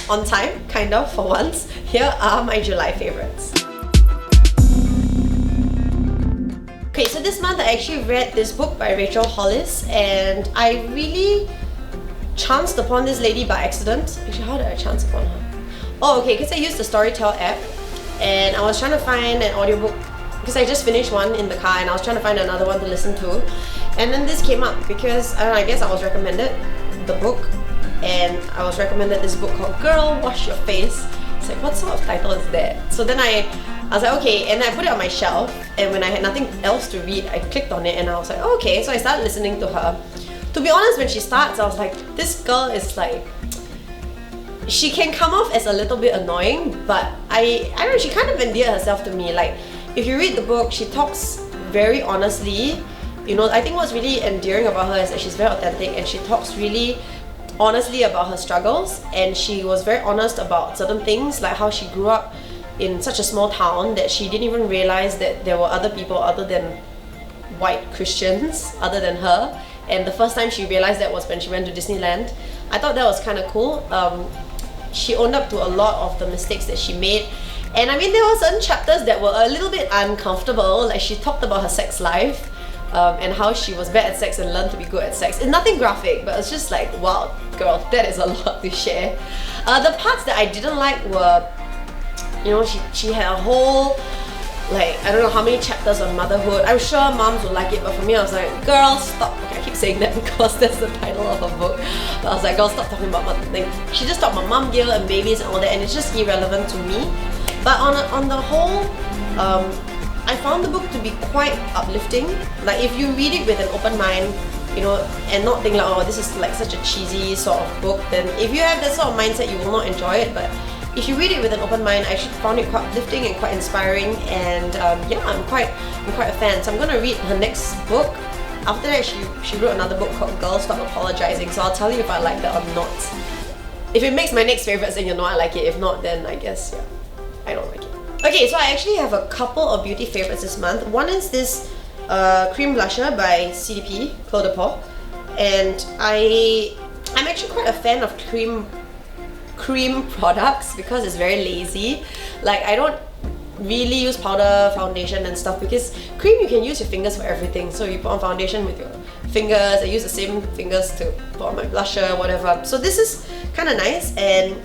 on time, kind of, for once. Here are my July favorites. Okay, so this month I actually read this book by Rachel Hollis, and I really chanced upon this lady by accident. Actually, how did I chance upon her? Oh, okay, because I used the Storytel app, and I was trying to find an audiobook because I just finished one in the car and I was trying to find another one to listen to, and then this came up because I don't know, I guess I was recommended the book, and I was recommended this book called Girl, Wash Your Face. It's like, what sort of title is that? So then I was like, okay, and I put it on my shelf, and when I had nothing else to read, I clicked on it and I was like, oh, okay, so I started listening to her. To be honest, when she starts, I was like, this girl is like, she can come off as a little bit annoying, but I don't know, she kind of endeared herself to me. Like, if you read the book, she talks very honestly. You know, I think what's really endearing about her is that she's very authentic and she talks really honestly about her struggles, and she was very honest about certain things, like how she grew up in such a small town that she didn't even realize that there were other people other than white Christians other than her, and the first time she realized that was when she went to Disneyland. I thought that was kind of cool. She owned up to a lot of the mistakes that she made, and I mean, there were certain chapters that were a little bit uncomfortable. Like, she talked about her sex life and how she was bad at sex and learned to be good at sex. It's nothing graphic, but it's just like, wow, girl, that is a lot to share. The parts that I didn't like were, you know, she had a whole, like, I don't know how many chapters on motherhood. I'm sure moms would like it, but for me I was like, girl, stop. Okay, I keep saying that because that's the title of her book. But I was like, girl, stop talking about mother thing. She just talked about mom guilt and babies and all that, and it's just irrelevant to me. But on the whole, I found the book to be quite uplifting. Like, if you read it with an open mind, you know, and not think like, oh, this is like such a cheesy sort of book, then if you have that sort of mindset, you will not enjoy it. But if you read it with an open mind, I actually found it quite uplifting and quite inspiring, and yeah, I'm quite a fan. So I'm gonna read her next book. After that, she wrote another book called Girl, Stop Apologizing. So I'll tell you if I like that or not. If it makes my next favorites, then you'll know I like it. If not, then I guess, yeah, I don't like it. Okay, so I actually have a couple of beauty favorites this month. One is this cream blusher by CDP, Clos de Peau, and I'm actually quite a fan of cream products because it's very lazy. Like, I don't really use powder, foundation and stuff, because cream, you can use your fingers for everything. So you put on foundation with your fingers. I use the same fingers to put on my blusher, whatever. So this is kind of nice and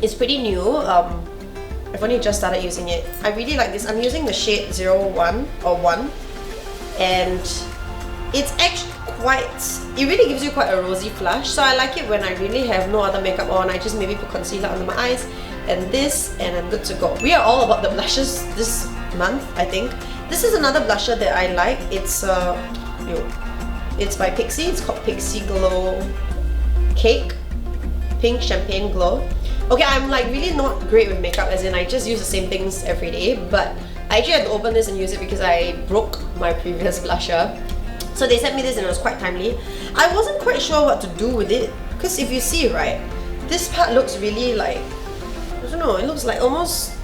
it's pretty new. I've only just started using it. I really like this. I'm using the shade 01 or 1, and it's actually it really gives you quite a rosy flush. So I like it when I really have no other makeup on. I just maybe put concealer under my eyes and this, and I'm good to go. We are all about the blushes this month, I think. This is another blusher that I like. It's by Pixi. It's called Pixi Glow Cake Pink Champagne Glow. Okay, I'm like really not great with makeup, as in I just use the same things every day, but I actually had to open this and use it because I broke my previous blusher. So they sent me this and it was quite timely. I wasn't quite sure what to do with it, because if you see, right, this part looks really like, I don't know, it looks like almost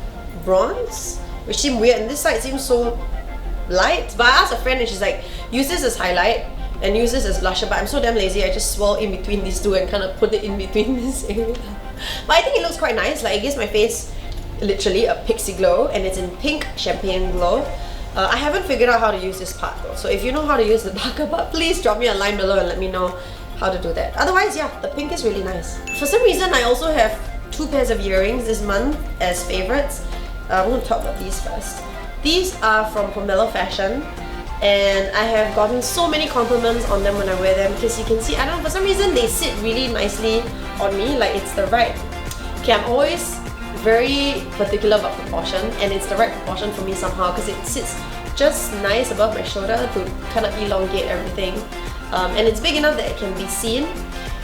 bronze, which seemed weird, and this side seems so light. But I asked a friend and she's like, use this as highlight and use this as blusher, but I'm so damn lazy, I just swirl in between these two and kind of put it in between this area. But I think it looks quite nice. Like, it gives my face literally a pixie glow, and it's in Pink Champagne Glow. I haven't figured out how to use this part though, so if you know how to use the darker part, please drop me a line below and let me know how to do that. Otherwise, yeah, the pink is really nice. For some reason, I also have 2 pairs of earrings this month as favorites. I'm going to talk about these first. These are from Pomelo Fashion, and I have gotten so many compliments on them when I wear them, because you can see, I don't know, for some reason they sit really nicely on me, like it's the right. Okay, I'm always very particular about proportion, and it's the right proportion for me somehow, because it sits just nice above my shoulder to kind of elongate everything, and it's big enough that it can be seen.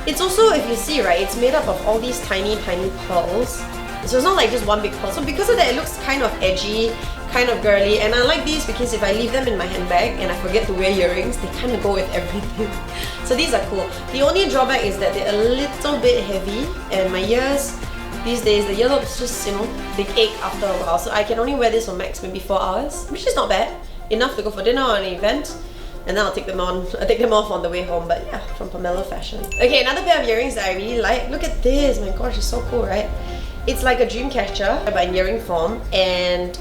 It's also, if you see, right, it's made up of all these tiny pearls, so it's not like just one big pearl. So because of that, it looks kind of edgy, kind of girly, and I like these because if I leave them in my handbag and I forget to wear earrings, they kind of go with everything. So these are cool. The only drawback is that they're a little bit heavy, and my ears these days, the earlobes just, you know, they ache after a while. So I can only wear this for max maybe 4 hours, which is not bad. Enough to go for dinner or an event. and then I'll take them off on the way home. But yeah, from Pomelo Fashion. Okay, another pair of earrings that I really like. Look at this, my gosh, it's so cool, right? It's like a dream catcher but in earring form, and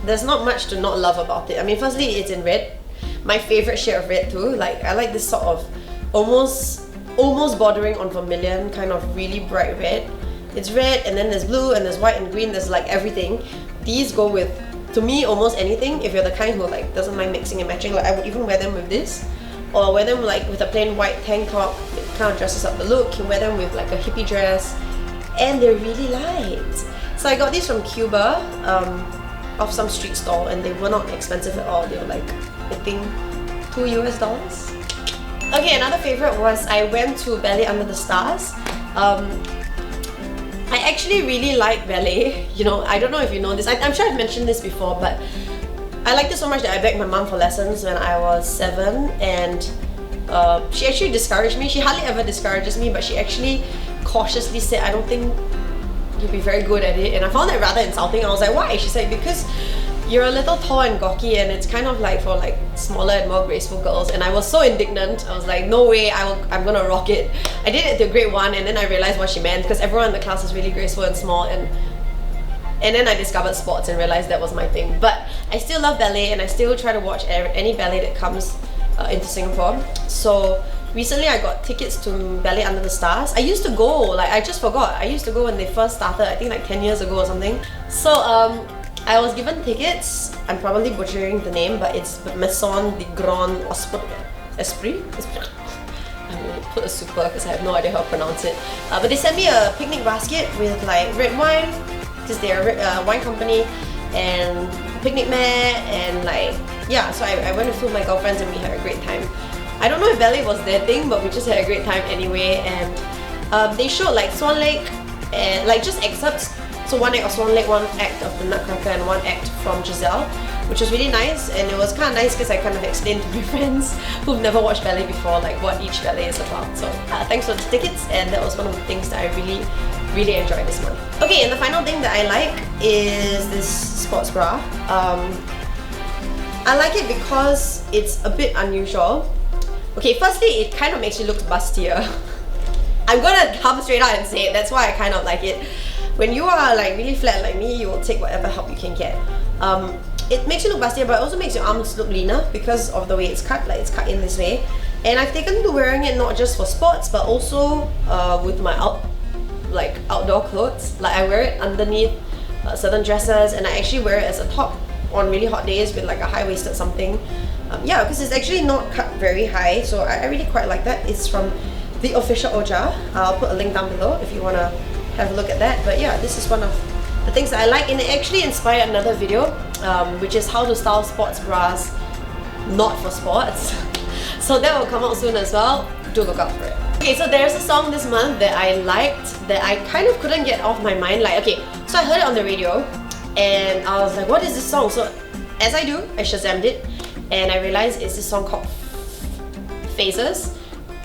there's not much to not love about it. I mean, firstly, it's in red. My favorite shade of red too. Like, I like this sort of almost bordering on vermilion, kind of really bright red. It's red, and then there's blue, and there's white and green. There's like everything. These go with, to me, almost anything. If you're the kind who like doesn't mind mixing and matching, like I would even wear them with this, or wear them like with a plain white tank top. It kind of dresses up the look. You can wear them with like a hippie dress, and they're really light. So I got these from Cuba, off some street stall, and they were not expensive at all. They were like, I think, $2 US. Okay, another favorite was I went to Ballet Under the Stars. I actually really like ballet. You know, I don't know if you know this. I'm sure I've mentioned this before, but I liked it so much that I begged my mom for lessons when I was 7, and she actually discouraged me. She hardly ever discourages me, but she actually cautiously said, I don't think you'll be very good at it. And I found that rather insulting. I was like, why? She said, because you're a little tall and gawky, and it's kind of like for like smaller and more graceful girls. And I was so indignant. I was like, no way, I'm gonna rock it. I did it to grade 1, and then I realized what she meant, because everyone in the class is really graceful and small, and then I discovered sports and realized that was my thing. But I still love ballet, and I still try to watch any ballet that comes into Singapore. So recently I got tickets to Ballet Under the Stars. I used to go, like I just forgot. I used to go when they first started, I think like 10 years ago or something. So I was given tickets. I'm probably butchering the name, but it's Maison de Grand Esprit. I will put a super because I have no idea how to pronounce it. But they sent me a picnic basket with like red wine, because they're a wine company, and picnic mat, and like, yeah, so I went with two of my girlfriends and we had a great time. I don't know if ballet was their thing, but we just had a great time anyway. And they showed like Swan Lake, and like just excerpts. So one act of Swan Lake, one act of the Nutcracker, and one act from Giselle, which was really nice. And it was kind of nice because I kind of explained to my friends who've never watched ballet before, like what each ballet is about. So thanks for the tickets, and that was one of the things that I really enjoyed this month. Okay, and the final thing that I like is this sports bra. I like it because it's a bit unusual. Okay, firstly, it kind of makes you look bustier. I'm gonna come straight out and say it, that's why I kind of like it. When you are like really flat like me, you will take whatever help you can get. It makes you look bustier, but it also makes your arms look leaner because of the way it's cut, like it's cut in this way. And I've taken to wearing it not just for sports, but also with my outdoor clothes. Like I wear it underneath certain dresses, and I actually wear it as a top on really hot days with like a high-waisted something. Yeah, because it's actually not cut very high, so I really quite like that. It's from the official Oja. I'll put a link down below if you want to have a look at that. But yeah, this is one of the things that I like, and it actually inspired another video, which is how to style sports bras not for sports. So that will come out soon as well. Do look out for it. Okay, so there's a song this month that I liked that I kind of couldn't get off my mind. Like, okay, so I heard it on the radio and I was like, what is this song? So as I do, I Shazammed it, and I realized it's this song called Phases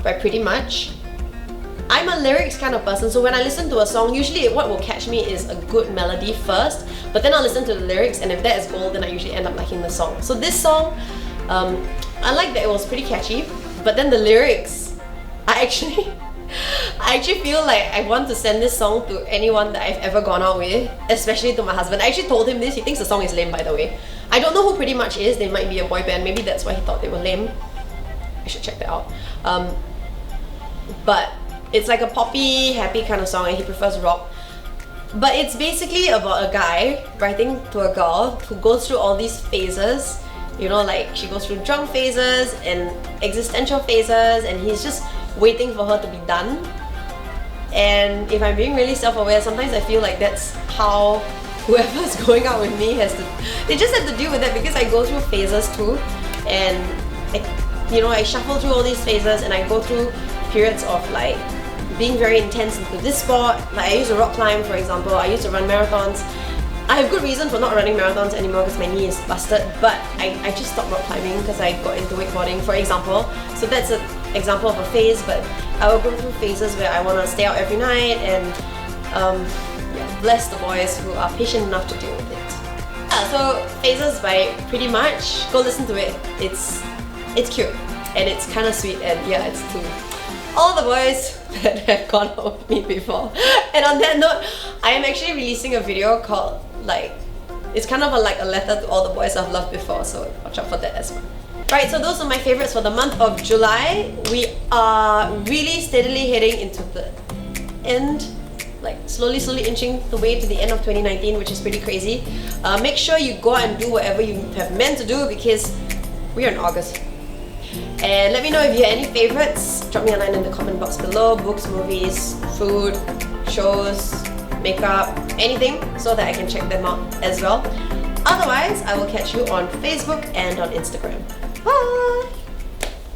by Pretty Much. I'm a lyrics kind of person, so when I listen to a song, usually what will catch me is a good melody first, but then I'll listen to the lyrics, and if that is gold, then I usually end up liking the song. So this song, I like that it was pretty catchy, but then the lyrics, I actually feel like I want to send this song to anyone that I've ever gone out with, especially to my husband. I actually told him this. He thinks the song is lame, by the way. I don't know who Pretty Much is. They might be a boy band. Maybe that's why he thought they were lame. I should check that out. But it's like a poppy, happy kind of song, and he prefers rock. But it's basically about a guy writing to a girl who goes through all these phases. You know, like she goes through drunk phases and existential phases, and he's just waiting for her to be done. And if I'm being really self-aware, sometimes I feel like that's how whoever's going out with me has to, they just have to deal with that, because I go through phases too, and I shuffle through all these phases, and I go through periods of like being very intense into this sport. Like I used to rock climb, for example. I used to run marathons. I have good reason for not running marathons anymore because my knee is busted, but I just stopped rock climbing because I got into wakeboarding, for example. So that's an example of a phase, but I will go through phases where I want to stay out every night, and bless the boys who are patient enough to deal with it. So Phases by Pretty Much, go listen to it. It's it's cute and it's kind of sweet, and yeah, it's to all the boys that have gone out with me before. And on that note, I am actually releasing a video called like, it's kind of like a letter to all the boys I've loved before, so watch out for that as well. Right, so those are my favorites for the month of July. We are really steadily heading into the end, like slowly inching the way to the end of 2019, which is pretty crazy. Make sure you go out and do whatever you have meant to do, because we are in August. And let me know if you have any favorites. Drop me a line in the comment box below. Books, movies, food, shows, makeup, anything, so that I can check them out as well. Otherwise, I will catch you on Facebook and on Instagram. Bye!